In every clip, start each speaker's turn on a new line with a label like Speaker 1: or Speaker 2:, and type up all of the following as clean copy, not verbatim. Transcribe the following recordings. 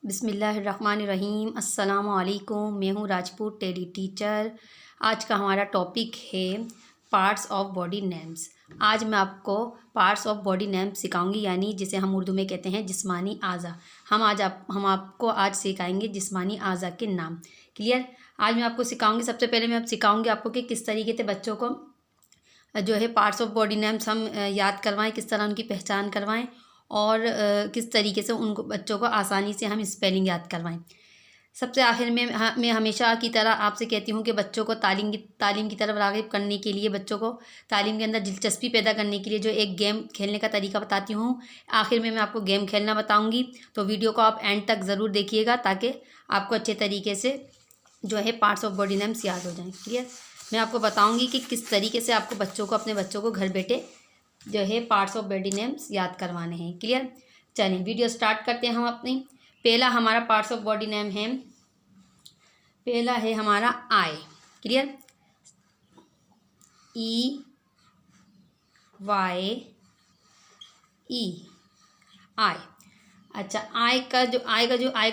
Speaker 1: बिस्मिल्लाहिर्रहमानिर्रहीम। अस्सलामुअलैकुम। मैं हूँ राजपूत टेडी टीचर। आज का हमारा टॉपिक है पार्ट्स ऑफ बॉडी नेम्स। आज मैं आपको पार्ट्स ऑफ बॉडी नेम्स सिखाऊंगी, यानी जिसे हम उर्दू में कहते हैं जिस्मानी आज़ा। हम आपको आज सिखाएंगे जिस्मानी आज़ा के नाम। क्लियर। आज मैं आपको सिखाऊंगी, सबसे पहले मैं सिखाऊंगी आपको कि किस तरीके से बच्चों को जो है पार्ट्स ऑफ बॉडी नेम्स हम याद करवाएं, किस तरह उनकी पहचान करवाएं और किस तरीके से उनको बच्चों को आसानी से हम स्पेलिंग याद करवाएं। सबसे आखिर में मैं हमेशा की तरह आपसे कहती हूँ कि बच्चों को तालीम की तरफ राग़िब करने के लिए, बच्चों को तालीम के अंदर दिलचस्पी पैदा करने के लिए जो एक गेम खेलने का तरीका बताती हूँ। आखिर में मैं आपको गेम खेलना बताऊँगी, तो वीडियो को आप एंड तक ज़रूर देखिएगा ताकि आपको अच्छे तरीके से जो है पार्ट्स ऑफ बॉडी नेम्स याद हो जाएँ। क्लियर। मैं आपको बताऊँगी कि किस तरीके से आपको अपने बच्चों को घर बैठे जो है पार्ट्स ऑफ बॉडी नेम्स याद करवाने हैं। क्लियर। चलिए वीडियो स्टार्ट करते हैं हम अपनी। पहला हमारा पार्ट्स ऑफ बॉडी नेम है, पहला है हमारा आई। क्लियर। ई वाई ई, आई। अच्छा, आई का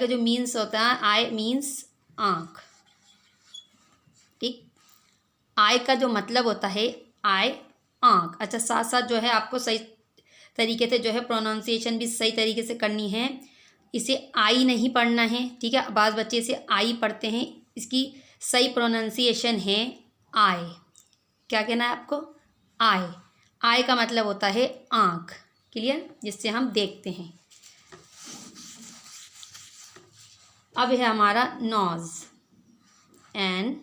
Speaker 1: जो मीन्स होता है, आई मीन्स आँख। ठीक। आई का जो मतलब होता है, आई आँख। अच्छा, साथ साथ जो है आपको सही तरीके से जो है प्रोनाउंसिएशन भी सही तरीके से करनी है। इसे आई नहीं पढ़ना है, ठीक है। बाज़ बच्चे इसे आई पढ़ते हैं, इसकी सही प्रोनाउंसिएशन है आई। क्या कहना है आपको? आई। आई का मतलब होता है आँख। क्लियर। जिससे हम देखते हैं। अब है हमारा nose, N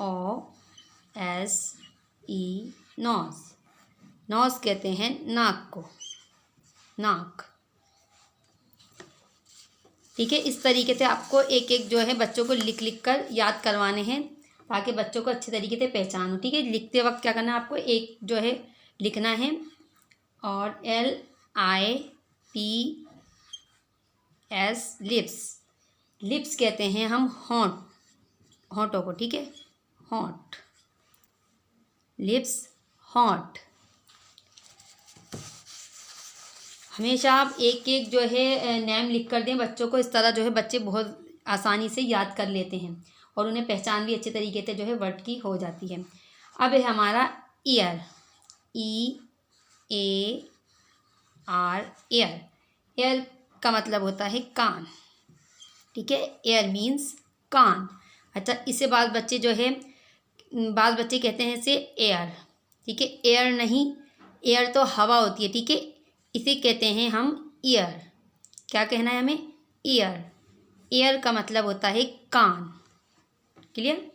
Speaker 1: O S E, nose. Nose कहते हैं नाक को, नाक। ठीक है। इस तरीके से आपको एक एक जो है बच्चों को लिख कर याद करवाने हैं ताकि बच्चों को अच्छे तरीके से पहचान हो। ठीक है। लिखते वक्त क्या करना है आपको, एक जो है लिखना है और LIPS, लिप्स। लिप्स कहते हैं हम होंठ, होंठों को। ठीक है। होंठ, लिप्स, होंठ। हमेशा आप एक एक जो है नेम लिख कर दें बच्चों को। इस तरह जो है बच्चे बहुत आसानी से याद कर लेते हैं और उन्हें पहचान भी अच्छे तरीके से जो है वर्ड की हो जाती है। अब है हमारा ईयर, EAR, ईयर। ईयर का मतलब होता है कान। ठीक है। ईयर मीन्स कान। अच्छा, इसे बाज़ बच्चे कहते हैं इसे एयर। ठीक है। एयर नहीं, एयर तो हवा होती है। ठीक है। इसे कहते हैं हम ईयर। क्या कहना है हमें? ईयर। ईयर का मतलब होता है कान। क्लियर।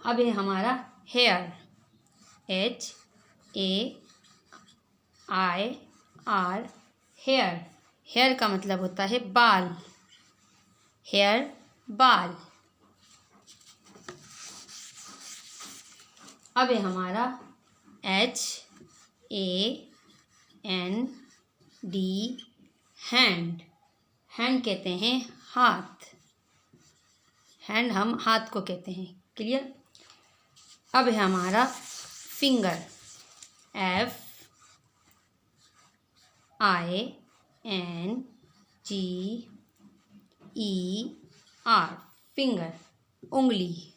Speaker 1: अब है हमारा हेयर, HAIR, हेयर। हेयर का मतलब होता है बाल, हेयर, बाल। अब है हमारा HAND, हैंड। हैंड कहते हैं हाथ, हैंड हम हाथ को कहते हैं। क्लियर। अब है हमारा फिंगर, FINGER, फिंगर, उंगली।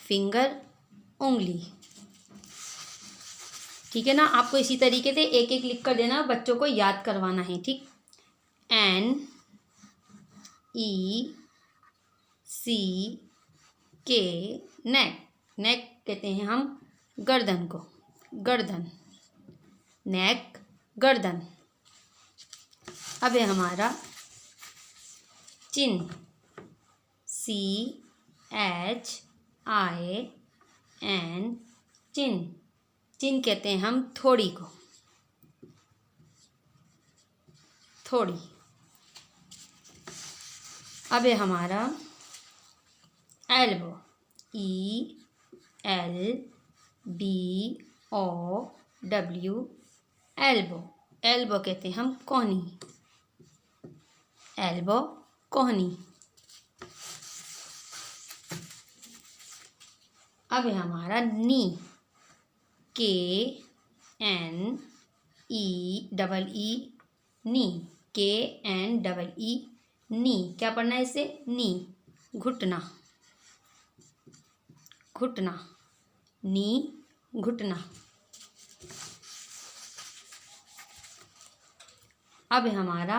Speaker 1: फिंगर, उंगली। ठीक है ना। आपको इसी तरीके से एक एक लिख कर देना, बच्चों को याद करवाना है। ठीक। NECK, नेक। नेक कहते हैं हम गर्दन को, गर्दन, नेक, गर्दन। अब है हमारा चिन, CHIN, चिन। चिन कहते हैं हम थोड़ी को, थोड़ी। अब है हमारा एल्बो, ELBOW, एल्बो। एल्बो कहते हैं हम कोहनी, एल्बो, कोहनी। अब है हमारा नी, KNE नी, KNE नी। क्या पढ़ना है इसे? नी, घुटना, घुटना, नी, घुटना। अब हमारा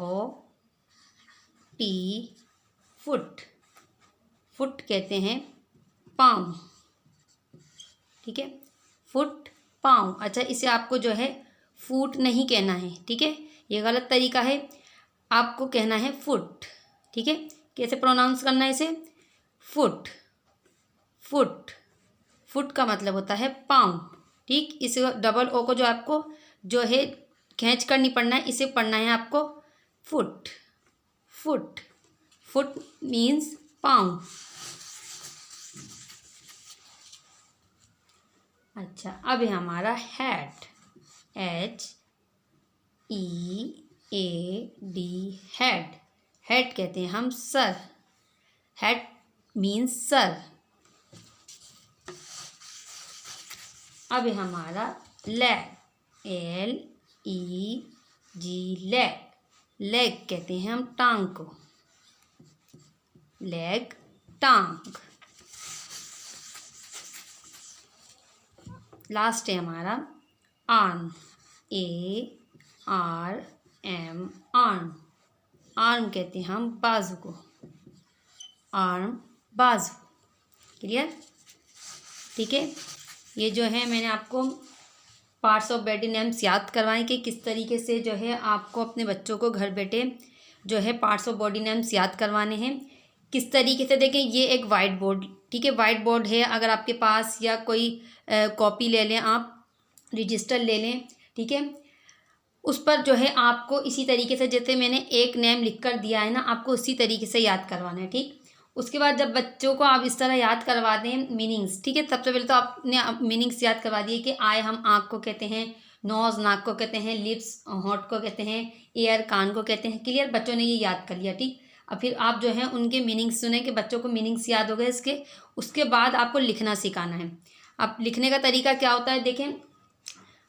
Speaker 1: FOOT, फुट। फुट कहते हैं पाँव, ठीक है, फुट, पाँव। अच्छा, इसे आपको जो है फूट नहीं कहना है, ठीक है, ये गलत तरीका है। आपको कहना है फुट, ठीक है। कैसे प्रोनाउंस करना है इसे? Foot, foot. फुट का मतलब होता है पाँव, ठीक। इस डबल ओ को जो आपको जो है खींच कर नहीं पढ़ना है, इसे पढ़ना है आपको फुट, फुट। फुट मीन्स पाँव। अच्छा, अब है हमारा हैट, HEAD, हेड। हेड कहते हैं हम सर, हेड मीन्स सर। अब है हमारा लेग, LEG, लेग। लेग कहते हैं हम टांग को, लेग, टांग। लास्ट है हमारा आर्म, ARM, आर्म। आर्म कहते हैं हम बाजू को, आर्म, बाजू। क्लियर? ठीक है, ये जो है मैंने आपको पार्ट्स ऑफ बॉडी नेम्स याद करवाएं कि किस तरीके से जो है आपको अपने बच्चों को घर बैठे जो है पार्ट्स ऑफ बॉडी नेम्स याद करवाने हैं। किस तरीके से देखें, ये एक वाइट बोर्ड, ठीक है, वाइट बोर्ड है अगर आपके पास, या कोई कॉपी ले लें आप, रजिस्टर ले लें, ठीक है। उस पर जो है आपको इसी तरीके से, जैसे मैंने एक नेम लिख कर दिया है ना, आपको उसी तरीके से याद करवाना है, ठीक। उसके बाद जब बच्चों को आप इस तरह याद करवा दें मीनिंग्स, ठीक है, सबसे पहले तो आपने मीनिंग्स याद करवा दिए कि आई हम आँख को कहते हैं, नोज़ नाक को कहते हैं, लिप्स होंठ को कहते हैं, ईयर कान को कहते हैं। क्लियर? बच्चों ने ये याद कर लिया, ठीक। अब फिर आप जो है उनके मीनिंग्स सुने कि बच्चों को मीनिंग्स याद हो गए इसके। उसके बाद आपको लिखना सिखाना है। अब लिखने का तरीका क्या होता है, देखें,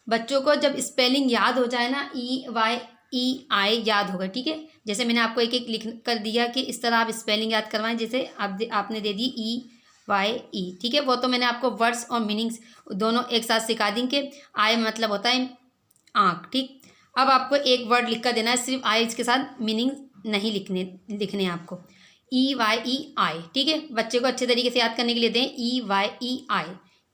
Speaker 1: बच्चों को जब स्पेलिंग याद हो जाए ना, EYEI याद होगा, ठीक है। जैसे मैंने आपको एक एक लिख कर दिया कि इस तरह आप स्पेलिंग याद करवाएं, जैसे आपने दे दी EYE, ठीक है। वो तो मैंने आपको वर्ड्स और मीनिंग्स दोनों एक साथ सिखा दी कि आई मतलब होता है आँख, ठीक। अब आपको एक वर्ड लिख कर देना है, सिर्फ आई के साथ मीनिंग नहीं लिखने आपको, EYEI, ठीक है। बच्चे को अच्छे तरीके से याद करने के लिए दें EYEI,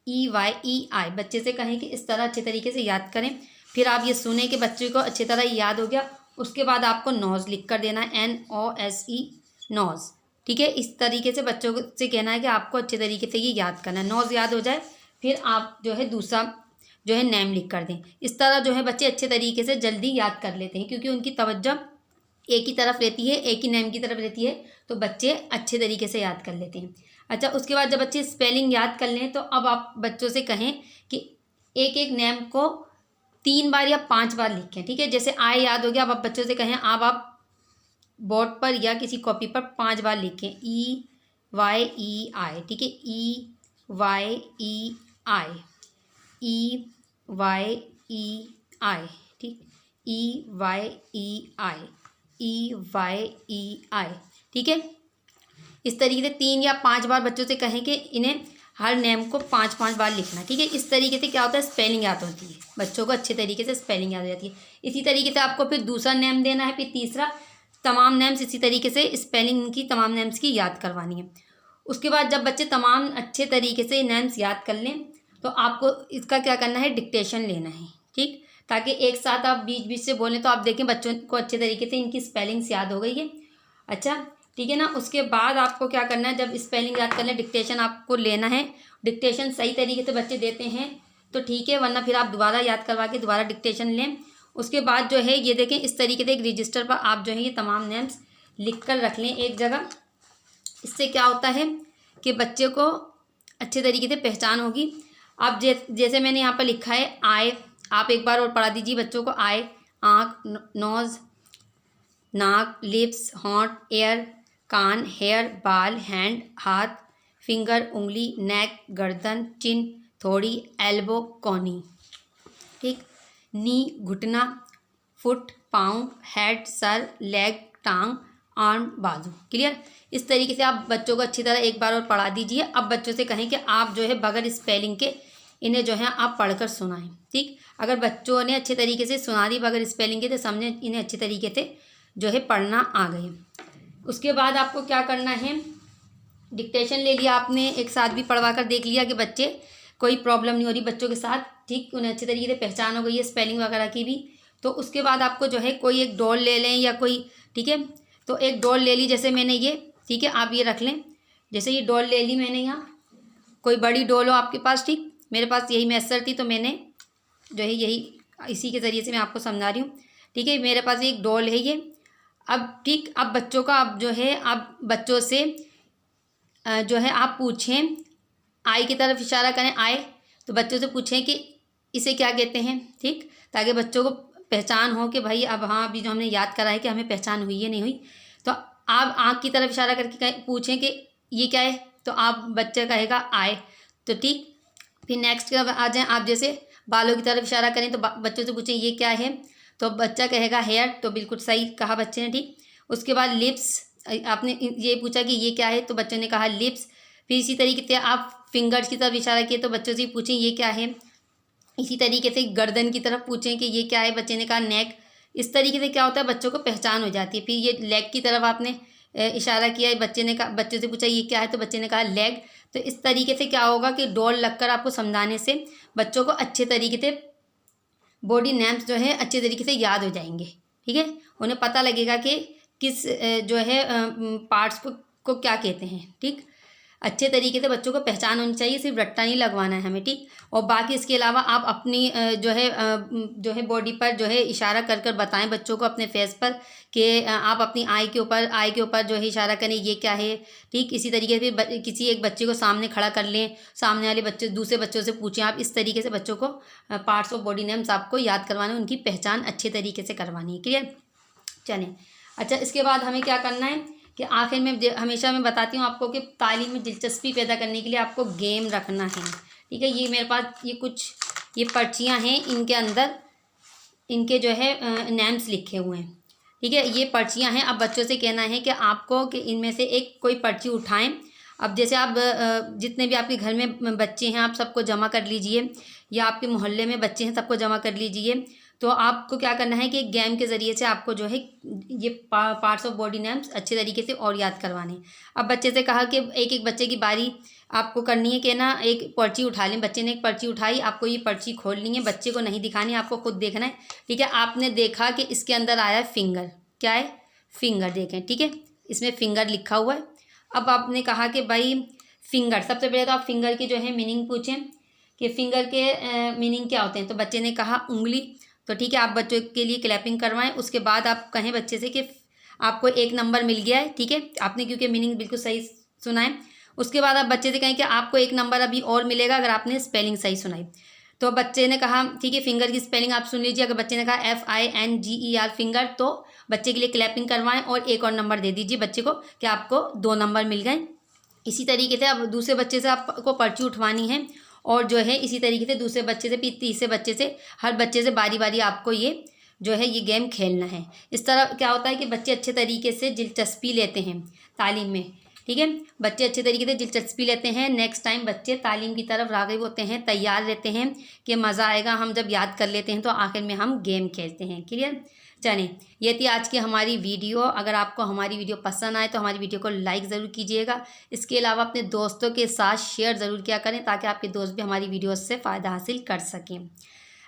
Speaker 1: EYEI। बच्चे से कहें कि इस तरह अच्छे तरीके से याद करें। फिर आप ये सुने कि बच्चे को अच्छी तरह याद हो गया। उसके बाद आपको नोज़ लिख कर देना है, NOSE, नोज़, ठीक है। इस तरीके से बच्चों से कहना है कि आपको अच्छे तरीके से ये याद करना है। नोज़ याद हो जाए, फिर आप जो है दूसरा जो है नेम लिख कर दें। इस तरह जो है बच्चे अच्छे तरीके से जल्दी याद कर लेते हैं, क्योंकि उनकी तवज्जो एक ही तरफ रहती है, एक ही नेम की तरफ रहती है, तो बच्चे अच्छे तरीके से याद कर लेते हैं। अच्छा, उसके बाद जब बच्चे स्पेलिंग याद कर लें, तो अब आप बच्चों से कहें कि एक एक नेम को 3 बार या 5 बार लिखें, ठीक है। जैसे आई याद हो गया, अब आप बच्चों से कहें, अब आप बोर्ड पर या किसी कॉपी पर 5 बार लिखें, EYEI, ठीक है, EYEI, EYEI, ठीक, EYEI, EYEI, ठीक है। इस तरीके से 3 या 5 बार बच्चों से कहें कि इन्हें हर नेम को 5-5 बार लिखना, ठीक है। इस तरीके से क्या होता है, स्पेलिंग याद होती है, बच्चों को अच्छे तरीके से स्पेलिंग याद हो जाती है। इसी तरीके से आपको फिर दूसरा नेम देना है, फिर तीसरा, तमाम नेम्स इसी तरीके से स्पेलिंग की तमाम नेम्स की याद करवानी है। उसके बाद जब बच्चे तमाम अच्छे तरीके से नेम्स याद कर लें, तो आपको इसका क्या करना है, डिक्टेशन लेना है, ठीक, ताकि एक साथ आप बीच बीच से बोलें। तो आप देखें बच्चों को अच्छे तरीके से इनकी स्पेलिंग्स याद हो गई है। अच्छा, ठीक है ना। उसके बाद आपको क्या करना है, जब स्पेलिंग याद कर लें, डिक्टेशन आपको लेना है। डिक्टेशन सही तरीके से बच्चे देते हैं तो ठीक है, वरना फिर आप दोबारा याद करवा के दोबारा डिक्टेशन लें। उसके बाद जो है ये देखें, इस तरीके से एक रजिस्टर पर आप जो है ये तमाम नेम्स लिख कर रख लें एक जगह। इससे क्या होता है कि बच्चे को अच्छे तरीके से पहचान होगी। आप जैसे मैंने यहाँ पर लिखा है आई, आप एक बार और पढ़ा दीजिए बच्चों को। आई, आँख, नोज़, नाक, लिप्स, होंठ, ईयर, कान, हेयर, बाल, हैंड, हाथ, फिंगर उंगली, नेक गर्दन, चिन थोड़ी, एल्बो कोहनी, ठीक। नी घुटना, फुट पाँव, हेड सर, लेग टांग, आर्म बाजू। क्लियर। इस तरीके से आप बच्चों को अच्छी तरह एक बार और पढ़ा दीजिए। अब बच्चों से कहें कि आप जो है बगैर स्पेलिंग के इन्हें जो है आप पढ़कर सुनाएं, ठीक। अगर बच्चों ने अच्छे तरीके से सुना दी बगैर स्पेलिंग के तो समझे इन्हें अच्छे तरीके से जो है पढ़ना आ गए। उसके बाद आपको क्या करना है, डिक्टेशन ले लिया आपने, एक साथ भी पढ़वा कर देख लिया कि बच्चे कोई प्रॉब्लम नहीं हो रही बच्चों के साथ, ठीक। उन्हें अच्छे तरीके से पहचान हो गई है स्पेलिंग वगैरह की भी। तो उसके बाद आपको जो है कोई एक डॉल ले लें या कोई, ठीक है। तो एक डॉल ले ली जैसे मैंने ये, ठीक है, आप ये रख लें। जैसे ये डॉल ले ली मैंने, यहाँ कोई बड़ी डॉल हो आपके पास, ठीक। मेरे पास यही मैसर थी तो मैंने जो है यही इसी के ज़रिए से मैं आपको समझा रही हूँ, ठीक है। मेरे पास एक डॉल है ये। अब ठीक, अब बच्चों का अब जो है अब बच्चों से जो है आप पूछें, आई की तरफ इशारा करें, आए, तो बच्चों से पूछें कि इसे क्या कहते हैं, ठीक। ताकि बच्चों को पहचान हो कि भाई अब हाँ अभी जो हमने याद करा है कि हमें पहचान हुई है नहीं हुई। तो आप आँख की तरफ इशारा करके पूछें कि ये क्या है, तो आप बच्चा कहेगा आए, तो ठीक। फिर नेक्स्ट आ जाएँ आप, जैसे बालों की तरफ इशारा करें तो बच्चों से पूछें ये क्या है, तो बच्चा कहेगा हेयर, तो बिल्कुल सही कहा बच्चे ने, ठीक। उसके बाद लिप्स, आपने ये पूछा कि ये क्या है तो बच्चों ने कहा लिप्स। फिर इसी तरीके से आप फिंगर्स की तरफ इशारा किए तो बच्चों से पूछें ये क्या है। इसी तरीके से गर्दन की तरफ पूछें कि ये क्या है, बच्चे ने कहा नेक। इस तरीके से क्या होता है बच्चों को पहचान हो जाती है। फिर ये लेग की तरफ आपने इशारा किया, बच्चे ने कहा, बच्चे से पूछा ये क्या है तो बच्चे ने कहा लेग। तो इस तरीके से क्या होगा कि डॉल लगकर आपको समझाने से बच्चों को अच्छे तरीके से बॉडी नेम्स जो है अच्छे तरीके से याद हो जाएंगे, ठीक है। उन्हें पता लगेगा कि किस जो है पार्ट्स को क्या कहते हैं, ठीक। अच्छे तरीके से बच्चों को पहचान होनी चाहिए, सिर्फ रट्टा नहीं लगवाना है हमें, ठीक। और बाकी इसके अलावा आप अपनी जो है बॉडी पर जो है इशारा कर कर बताएं बच्चों को अपने फेस पर कि आप अपनी आई के ऊपर जो है इशारा करें ये क्या है, ठीक। इसी तरीके से किसी एक बच्चे को सामने खड़ा कर लें, सामने वाले बच्चे दूसरे बच्चों से पूछें आप। इस तरीके से बच्चों को पार्ट्स ऑफ बॉडी नेम्स आपको याद करवाने, उनकी पहचान अच्छे तरीके से करवानी है। क्लियर। चलें, अच्छा इसके बाद हमें क्या करना है कि आखिर में हमेशा मैं बताती हूँ आपको कि तालीम में दिलचस्पी पैदा करने के लिए आपको गेम रखना है, ठीक है। ये मेरे पास ये पर्चियाँ हैं, इनके अंदर इनके जो है नेम्स लिखे हुए हैं, ठीक है। ये पर्चियाँ हैं। अब बच्चों से कहना है कि आपको कि इनमें से एक कोई पर्ची उठाएं। अब जैसे आप जितने भी आपके घर में बच्चे हैं आप सबको जमा कर लीजिए, या आपके मोहल्ले में बच्चे हैं सबको जमा कर लीजिए। तो आपको क्या करना है कि एक गेम के ज़रिए से आपको जो है ये पार्ट्स ऑफ बॉडी नेम्स अच्छे तरीके से और याद करवाने। अब बच्चे से कहा कि एक एक बच्चे की बारी आपको करनी है कि ना एक पर्ची उठा लें। बच्चे ने एक पर्ची उठाई, आपको ये पर्ची खोलनी है, बच्चे को नहीं दिखानी, आपको खुद देखना है, ठीक है। आपने देखा कि इसके अंदर आया है फिंगर, क्या है फिंगर, देखें, ठीक है, इसमें फिंगर लिखा हुआ है। अब आपने कहा कि भाई फिंगर, सबसे पहले तो आप फिंगर की जो है मीनिंग पूछें कि फिंगर के मीनिंग क्या होते हैं। तो बच्चे ने कहा उंगली, तो ठीक है आप बच्चों के लिए क्लैपिंग करवाएं। उसके बाद आप कहें बच्चे से कि आपको 1 नंबर मिल गया है, ठीक है, आपने क्योंकि मीनिंग बिल्कुल सही सुना है। उसके बाद आप बच्चे से कहें कि आपको 1 नंबर अभी और मिलेगा अगर आपने स्पेलिंग सही सुनाई। तो बच्चे ने कहा ठीक है फिंगर की स्पेलिंग आप सुन लीजिए। अगर बच्चे ने कहा FINGER फिंगर, तो बच्चे के लिए क्लैपिंग करवाएं और 1 और नंबर दे दीजिए बच्चे को कि आपको 2 नंबर मिल गए। इसी तरीके से अब दूसरे बच्चे से आपको पर्ची उठवानी है और जो है इसी तरीके से दूसरे बच्चे से फिर तीसरे बच्चे से, हर बच्चे से बारी बारी आपको ये जो है ये गेम खेलना है। इस तरह क्या होता है कि बच्चे अच्छे तरीके से दिलचस्पी लेते हैं तालीम में, ठीक है। बच्चे अच्छे तरीके से दिलचस्पी लेते हैं, नेक्स्ट टाइम बच्चे तालीम की तरफ राग़िब होते हैं, तैयार रहते हैं कि मज़ा आएगा, हम जब याद कर लेते हैं तो आखिर में हम गेम खेलते हैं। क्लियर। चलें, ये थी आज की हमारी वीडियो। अगर आपको हमारी वीडियो पसंद आए तो हमारी वीडियो को लाइक ज़रूर कीजिएगा। इसके अलावा अपने दोस्तों के साथ शेयर ज़रूर किया करें ताकि आपके दोस्त भी हमारी वीडियोस से फ़ायदा हासिल कर सकें।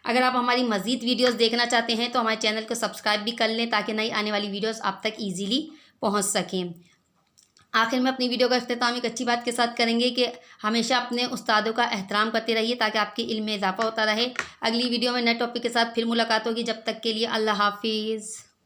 Speaker 1: अगर आप हमारी मज़ीद वीडियोस देखना चाहते हैं तो हमारे चैनल को सब्सक्राइब भी कर लें ताकि नई आने वाली वीडियोस आप तक ईजीली पहुँच सकें। आखिर में अपनी वीडियो का अख्तिताम एक अच्छी बात के साथ करेंगे कि हमेशा अपने उस्तादों का एहतराम करते रहिए ताकि आपके इल्म में इजाफा होता रहे। अगली वीडियो में नए टॉपिक के साथ फिर मुलाकात होगी। जब तक के लिए अल्लाह हाफिज़।